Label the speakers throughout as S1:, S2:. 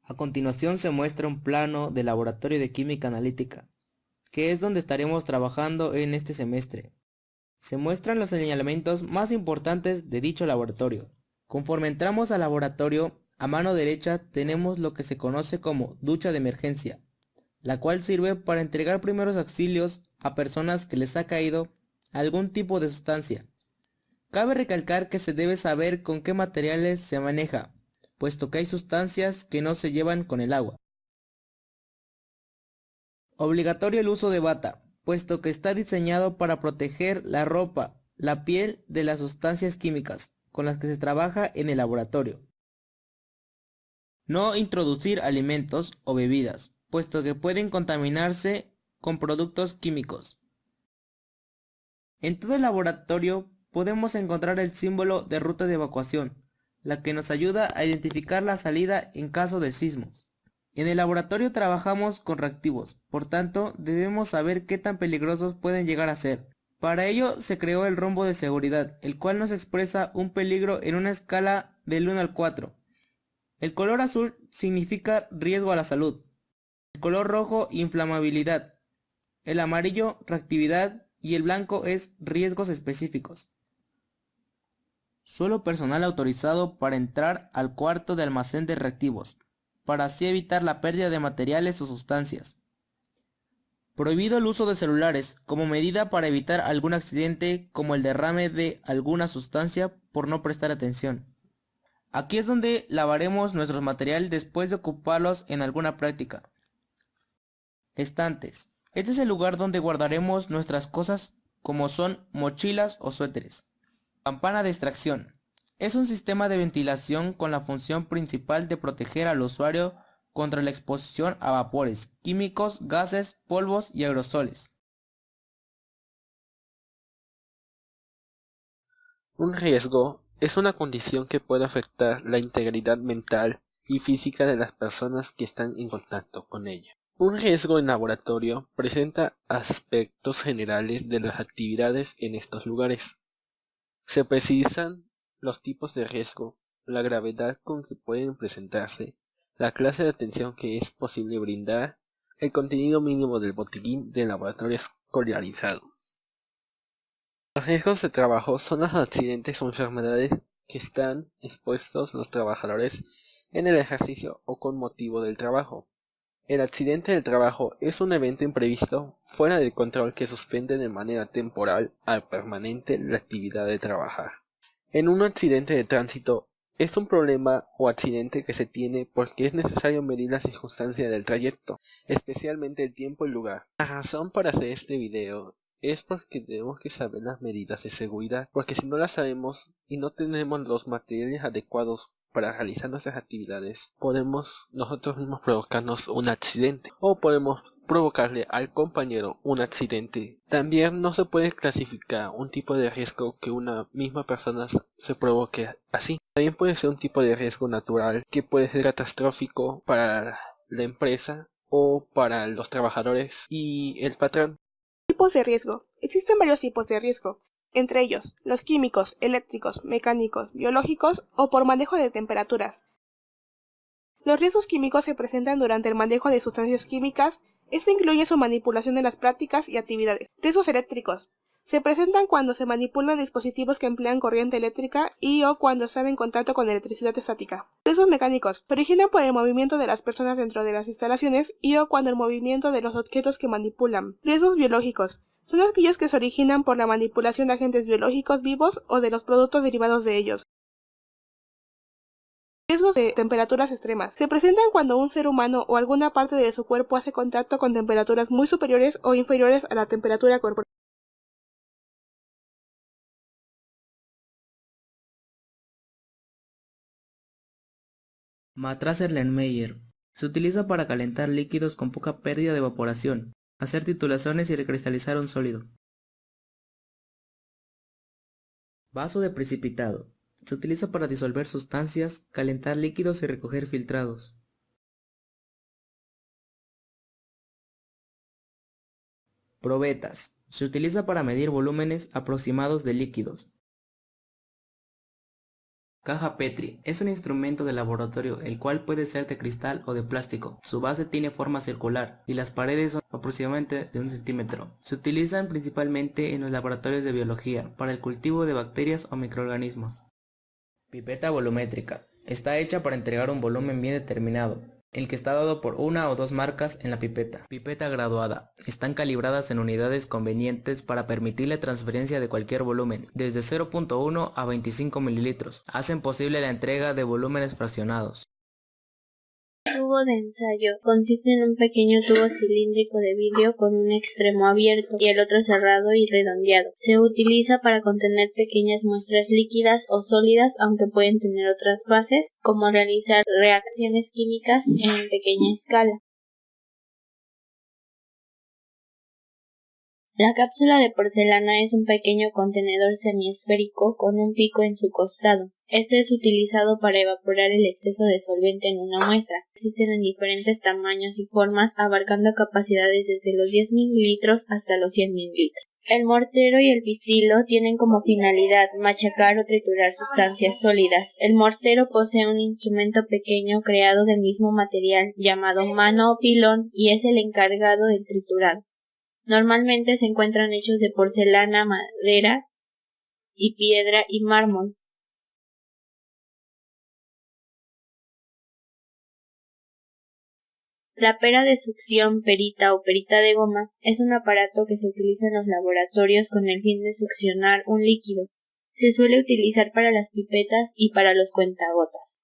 S1: A continuación se muestra un plano del laboratorio de química analítica, que es donde estaremos trabajando en este semestre. Se muestran los señalamientos más importantes de dicho laboratorio. Conforme entramos al laboratorio, a mano derecha tenemos lo que se conoce como ducha de emergencia, la cual sirve para entregar primeros auxilios a personas que les ha caído algún tipo de sustancia. Cabe recalcar que se debe saber con qué materiales se maneja, puesto que hay sustancias que no se llevan con el agua. Obligatorio el uso de bata, puesto que está diseñado para proteger la ropa, la piel de las sustancias químicas con las que se trabaja en el laboratorio. No introducir alimentos o bebidas, puesto que pueden contaminarse con productos químicos. En todo el laboratorio podemos encontrar el símbolo de ruta de evacuación, la que nos ayuda a identificar la salida en caso de sismos. En el laboratorio trabajamos con reactivos, por tanto debemos saber qué tan peligrosos pueden llegar a ser. Para ello se creó el rombo de seguridad, el cual nos expresa un peligro en una escala del 1 al 4. El color azul significa riesgo a la salud, el color rojo inflamabilidad, el amarillo reactividad y el blanco es riesgos específicos. Solo personal autorizado para entrar al cuarto de almacén de reactivos, para así evitar la pérdida de materiales o sustancias. Prohibido el uso de celulares como medida para evitar algún accidente como el derrame de alguna sustancia por no prestar atención. Aquí es donde lavaremos nuestros materiales después de ocuparlos en alguna práctica. Estantes. Este es el lugar donde guardaremos nuestras cosas como son mochilas o suéteres. Campana de extracción. Es un sistema de ventilación con la función principal de proteger al usuario contra la exposición a vapores, químicos, gases, polvos y aerosoles.
S2: Un riesgo es una condición que puede afectar la integridad mental y física de las personas que están en contacto con ella. Un riesgo en laboratorio presenta aspectos generales de las actividades en estos lugares. Se precisan los tipos de riesgo, la gravedad con que pueden presentarse, la clase de atención que es posible brindar, el contenido mínimo del botiquín del laboratorio escolarizado. Los riesgos de trabajo son los accidentes o enfermedades que están expuestos los trabajadores en el ejercicio o con motivo del trabajo. El accidente del trabajo es un evento imprevisto fuera del control que suspende de manera temporal al permanente la actividad de trabajar. En un accidente de tránsito es un problema o accidente que se tiene porque es necesario medir las circunstancias del trayecto, especialmente el tiempo y lugar. La razón para hacer este video es porque tenemos que saber las medidas de seguridad, porque si no las sabemos y no tenemos los materiales adecuados para realizar nuestras actividades, podemos nosotros mismos provocarnos un accidente o podemos provocarle al compañero un accidente. También no se puede clasificar un tipo de riesgo que una misma persona se provoque así. También puede ser un tipo de riesgo natural que puede ser catastrófico para la empresa o para los trabajadores y el patrón.
S3: Tipos de riesgo. Existen varios tipos de riesgo, entre ellos los químicos, eléctricos, mecánicos, biológicos o por manejo de temperaturas. Los riesgos químicos se presentan durante el manejo de sustancias químicas. Esto incluye su manipulación en las prácticas y actividades. Riesgos eléctricos. Se presentan cuando se manipulan dispositivos que emplean corriente eléctrica y o cuando están en contacto con electricidad estática. Riesgos mecánicos. Se originan por el movimiento de las personas dentro de las instalaciones y o cuando el movimiento de los objetos que manipulan. Riesgos biológicos. Son aquellos que se originan por la manipulación de agentes biológicos vivos o de los productos derivados de ellos. Riesgos de temperaturas extremas. Se presentan cuando un ser humano o alguna parte de su cuerpo hace contacto con temperaturas muy superiores o inferiores a la temperatura corporal.
S1: Matraz Erlenmeyer. Se utiliza para calentar líquidos con poca pérdida de evaporación, hacer titulaciones y recristalizar un sólido. Vaso de precipitado. Se utiliza para disolver sustancias, calentar líquidos y recoger filtrados. Probetas. Se utiliza para medir volúmenes aproximados de líquidos. Caja Petri es un instrumento de laboratorio el cual puede ser de cristal o de plástico. Su base tiene forma circular y las paredes son aproximadamente de 1 centímetro. Se utilizan principalmente en los laboratorios de biología para el cultivo de bacterias o microorganismos. Pipeta volumétrica. Está hecha para entregar un volumen bien determinado, el que está dado por una o dos marcas en la pipeta. Pipeta graduada. Están calibradas en unidades convenientes para permitir la transferencia de cualquier volumen, desde 0.1 a 25 mililitros. Hacen posible la entrega de volúmenes fraccionados.
S4: El tubo de ensayo consiste en un pequeño tubo cilíndrico de vidrio con un extremo abierto y el otro cerrado y redondeado. Se utiliza para contener pequeñas muestras líquidas o sólidas, aunque pueden tener otras fases, como realizar reacciones químicas en pequeña escala. La cápsula de porcelana es un pequeño contenedor semiesférico con un pico en su costado. Este es utilizado para evaporar el exceso de solvente en una muestra. Existen en diferentes tamaños y formas, abarcando capacidades desde los 10 mililitros hasta los 100 mililitros. El mortero y el pistilo tienen como finalidad machacar o triturar sustancias sólidas. El mortero posee un instrumento pequeño creado del mismo material, llamado mano o pilón, y es el encargado del triturado. Normalmente se encuentran hechos de porcelana, madera y piedra y mármol. La pera de succión, perita o perita de goma es un aparato que se utiliza en los laboratorios con el fin de succionar un líquido. Se suele utilizar para las pipetas y para los cuentagotas.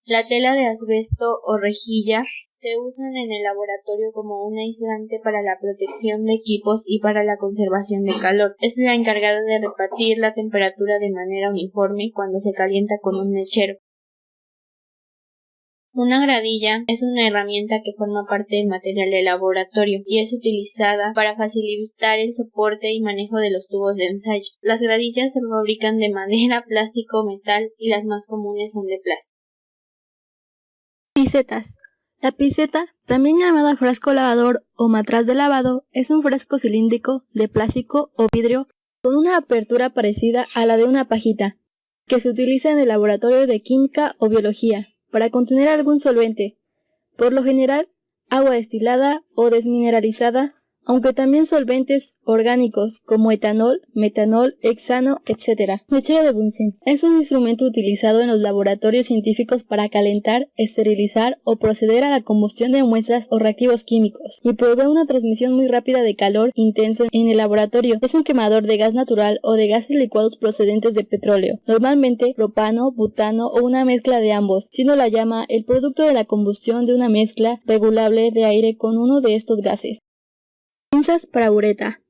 S4: La tela de asbesto o rejilla se usan en el laboratorio como un aislante para la protección de equipos y para la conservación de calor. Es la encargada de repartir la temperatura de manera uniforme cuando se calienta con un mechero. Una gradilla es una herramienta que forma parte del material de laboratorio y es utilizada para facilitar el soporte y manejo de los tubos de ensayo. Las gradillas se fabrican de madera, plástico, metal y las más comunes son de plástico.
S5: Picetas. La piceta, también llamada frasco lavador o matraz de lavado, es un frasco cilíndrico de plástico o vidrio con una apertura parecida a la de una pajita, que se utiliza en el laboratorio de química o biología para contener algún solvente, por lo general agua destilada o desmineralizada, aunque también solventes orgánicos como etanol, metanol, hexano, etc. Mechero de Bunsen es un instrumento utilizado en los laboratorios científicos para calentar, esterilizar o proceder a la combustión de muestras o reactivos químicos y provee una transmisión muy rápida de calor intenso en el laboratorio. Es un quemador de gas natural o de gases licuados procedentes de petróleo, normalmente propano, butano o una mezcla de ambos, siendo la llama el producto de la combustión de una mezcla regulable de aire con uno de estos gases. Pinzas para bureta.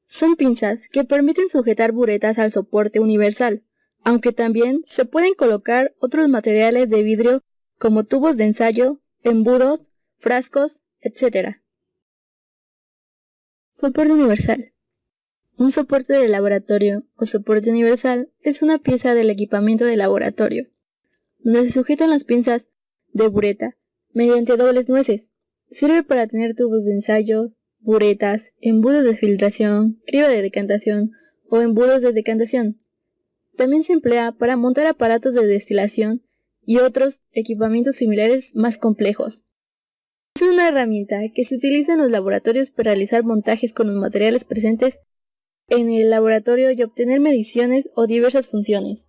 S5: Son pinzas que permiten sujetar buretas al soporte universal, aunque también se pueden colocar otros materiales de vidrio como tubos de ensayo, embudos, frascos, etc. Soporte universal. Un soporte de laboratorio o soporte universal es una pieza del equipamiento de laboratorio, donde se sujetan las pinzas de bureta mediante dobles nueces. Sirve para tener tubos de ensayo, buretas, embudos de filtración, criba de decantación o embudos de decantación. También se emplea para montar aparatos de destilación y otros equipamientos similares más complejos. Es una herramienta que se utiliza en los laboratorios para realizar montajes con los materiales presentes en el laboratorio y obtener mediciones o diversas funciones.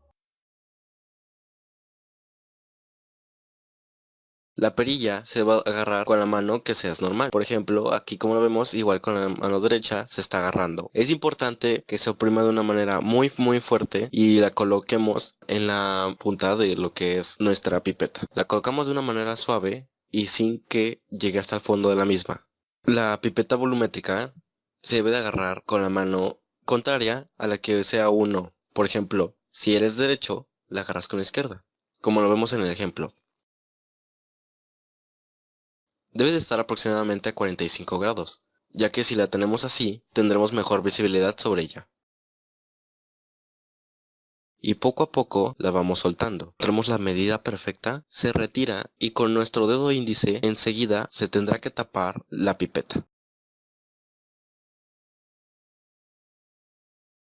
S2: La perilla se va a agarrar con la mano que sea normal. Por ejemplo, aquí como lo vemos, igual con la mano derecha se está agarrando. Es importante que se oprima de una manera muy fuerte y la coloquemos en la punta de lo que es nuestra pipeta. La colocamos de una manera suave y sin que llegue hasta el fondo de la misma. La pipeta volumétrica se debe de agarrar con la mano contraria a la que sea uno. Por ejemplo, si eres derecho, la agarras con la izquierda, como lo vemos en el ejemplo. Debe de estar aproximadamente a 45 grados, ya que si la tenemos así, tendremos mejor visibilidad sobre ella. Y poco a poco la vamos soltando. Tenemos la medida perfecta, se retira y con nuestro dedo índice enseguida se tendrá que tapar la pipeta.